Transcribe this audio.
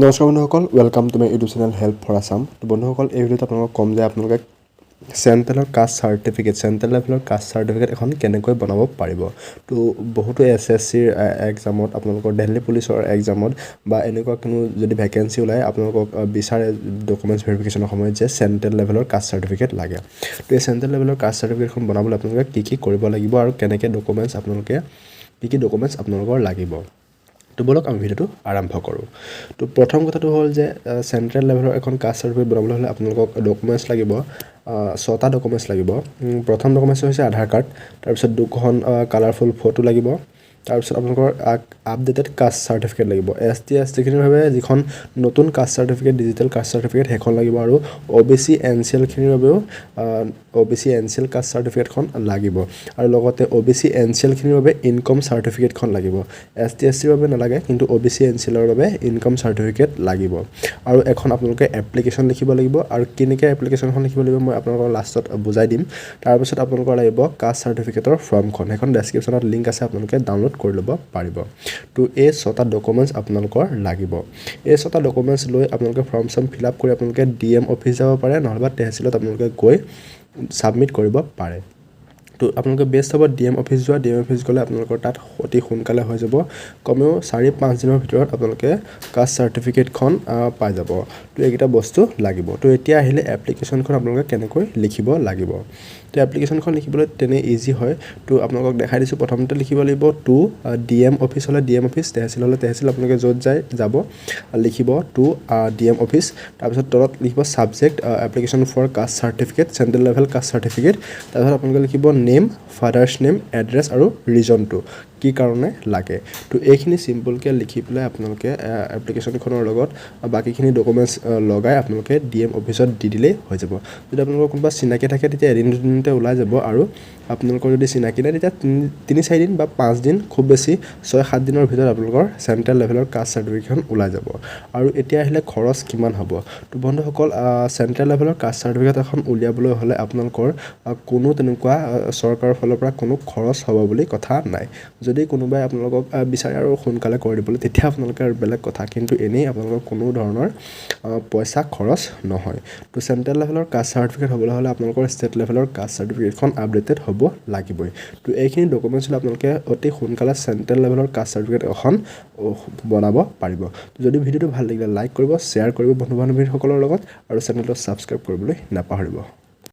নমস্কাৰ বন্ধুসকল, welcome to my YouTube channel help for Assam. তো বন্ধুসকল, এই ভিডিঅ'ত আপোনালোকক ক'ম যে আপোনালোকে চেণ্ট্ৰেলৰ কাষ্ট চাৰ্টিফিকেট, চেণ্ট্ৰেল লেভেলৰ কাষ্ট চাৰ্টিফিকেট এখন কেনেকৈ বনাব পাৰিব। তো বহুতো SSCৰ এক্সামত, আপোনালোকৰ দিল্লী পুলিচৰ এক্সামত বা এনেকুৱা কোনো যদি ভেকেঞ্চি ওলায়, আপোনালোকক বিচাৰে ডকুমেণ্টছ ভেৰিফিকেশ্যনৰ সময়ত যে চেণ্ট্ৰেল লেভেলৰ কাষ্ট চাৰ্টিফিকেট লাগে। তো এই চেণ্ট্ৰেল লেভেলৰ কাষ্ট চাৰ্টিফিকেটখন বনাবলৈ আপোনালোকে কি কৰিব লাগিব আৰু কেনেকৈ ডকুমেণ্টছ আপোনালোকৰ লাগিব। তো বলক আমি ভিডিঅ'টো আৰম্ভ কৰোঁ। তো প্ৰথম কথাটো হ'ল যে চেণ্ট্ৰেল লেভেলৰ এখন কাষ্ট চাৰ্টিফিকেট বনাবলৈ হ'লে আপোনালোকক ডকুমেণ্টছ লাগিব, 6টা ডকুমেণ্টছ লাগিব। প্ৰথম ডকুমেণ্টছ হৈছে আধাৰ কাৰ্ড, তাৰপিছত 2খন কালাৰফুল ফটো লাগিব, তাৰপিছত আপোনালোকৰ আপডেটেড কাষ্ট চাৰ্টিফিকেট লাগিব। ST-STখিনিৰ বাবে যিখন নতুন caste certificate, digital caste certificate সেইখন লাগিব, আৰু OBC NCLখিনিৰ বাবেও OBC NCL কাষ্ট চাৰ্টিফিকেটখন লাগিব, আৰু লগতে OBC NCLখিনিৰ বাবে ইনকম চাৰ্টিফিকেটখন লাগিব। ST-STৰ বাবে নালাগে, কিন্তু OBC NCLৰ বাবে ইনকম চাৰ্টিফিকেট লাগিব। আৰু এখন আপোনালোকে এপ্লিকেশ্যন লিখিব লাগিব, আৰু কেনেকৈ এপ্লিকেশ্যনখন লিখিব লাগিব মই আপোনালোকৰ লাষ্টত বুজাই দিম। তাৰপিছত আপোনালোকৰ লাগিব কাষ্ট চাৰ্টিফিকেটৰ ফৰ্মখন, সেইখন ডেছক্ৰিপশ্যনত লিংক আছে, আপোনালোকে ডাউনলোড কৰি ল'ব পাৰিব। তো এই 6টা ডকুমেণ্টছ আপোনালোকৰ লাগিব। এই 6টা ডকুমেণ্টছ লৈ আপোনালোকে ফৰ্ম ফিল আপ কৰি আপোনালোকে DM অফিচ যাব পাৰে, নহ'লে তহচিলত আপোনালোকে গৈ ছাবমিট কৰিব পাৰে। তো আপোনালোকে বেষ্ট হ'ব DM অফিচ যোৱা। DM অফিচ গ'লে আপোনালোকৰ তাত অতি সোনকালে হৈ যাব, কমেও 4-5 দিনৰ ভিতৰত আপোনালোকে কাষ্ট চাৰ্টিফিকেটখন পাই যাব। তো এইকেইটা বস্তু লাগিব। তো এতিয়া আহিলে এপ্লিকেশ্যনখন আপোনালোকে কেনেকৈ লিখিব লাগিব। তো এপ্লিকেশ্যনখন লিখিবলৈ তেনে ইজি হয়। তো আপোনালোকক দেখাই দিছোঁ। প্ৰথমতে লিখিব লাগিব টু DM অফিচ হ'লে DM অফিচ, তহচিল হ'লে তহচিল, আপোনালোকে য'ত যাব লিখিব টু DM অফিচ। তাৰপিছত তলত লিখিব subject application for caste certificate, central level caste certificate. তাৰপিছত আপোনালোকে লিখিব নেম, ফাদাৰ্ছ নেম, এড্ৰেছ আৰু ৰিজনটো কি কাৰণে লাগে। তো এইখিনি চিম্পলকৈ লিখি পেলাই আপোনালোকে এপ্লিকেশ্যনখনৰ লগত বাকীখিনি ডকুমেণ্টছ লগাই আপোনালোকে DM অফিচত দি দিলেই হৈ যাব। যদি আপোনালোকৰ কোনোবা চিনাকি থাকে তেতিয়া এদিন দুদিনতে ওলাই যাব, আৰু আপোনালোকৰ যদি চিনাকি নাই তেতিয়া 3-4 দিন বা 5 দিন, খুব বেছি 6-7 দিনৰ ভিতৰত আপোনালোকৰ চেণ্ট্ৰেল লেভেলৰ কাষ্ট চাৰ্টিফিকেটখন ওলাই যাব। আৰু এতিয়া আহিলে খৰচ কিমান হ'ব। তো বন্ধুসকল, চেণ্ট্ৰেল লেভেলৰ কাষ্ট চাৰ্টিফিকেট এখন উলিয়াবলৈ হ'লে আপোনালোকৰ কোনো তেনেকুৱা চৰকাৰৰ ফালৰ পৰা কোনো খৰচ হ'ব বুলি কথা নাই। যদি কোনোবাই আপোনালোকক বিচাৰে আৰু সোনকালে কৰি দিবলৈ, তেতিয়া আপোনালোকে আৰু বেলেগ কথা, কিন্তু এনেই আপোনালোকৰ কোনো ধৰণৰ পইচা খৰচ নহয়। তো চেণ্ট্ৰেল লেভেলৰ কাষ্ট চাৰ্টিফিকেট হ'বলৈ হ'লে আপোনালোকৰ ষ্টেট লেভেলৰ কাষ্ট চাৰ্টিফিকেটখন আপডেটেড হ'ব লাগিবই। তো এইখিনি ডকুমেণ্টছ হ'লে আপোনালোকে অতি সোনকালে চেণ্ট্ৰেল লেভেলৰ কাষ্ট চাৰ্টিফিকেট এখন বনাব পাৰিব। যদি ভিডিঅ'টো ভাল লাগিলে লাইক কৰিব, শ্বেয়াৰ কৰিব বন্ধু বান্ধৱীসকলৰ লগত, আৰু চেনেলটো ছাবস্ক্ৰাইব কৰিবলৈ নাপাহৰিব।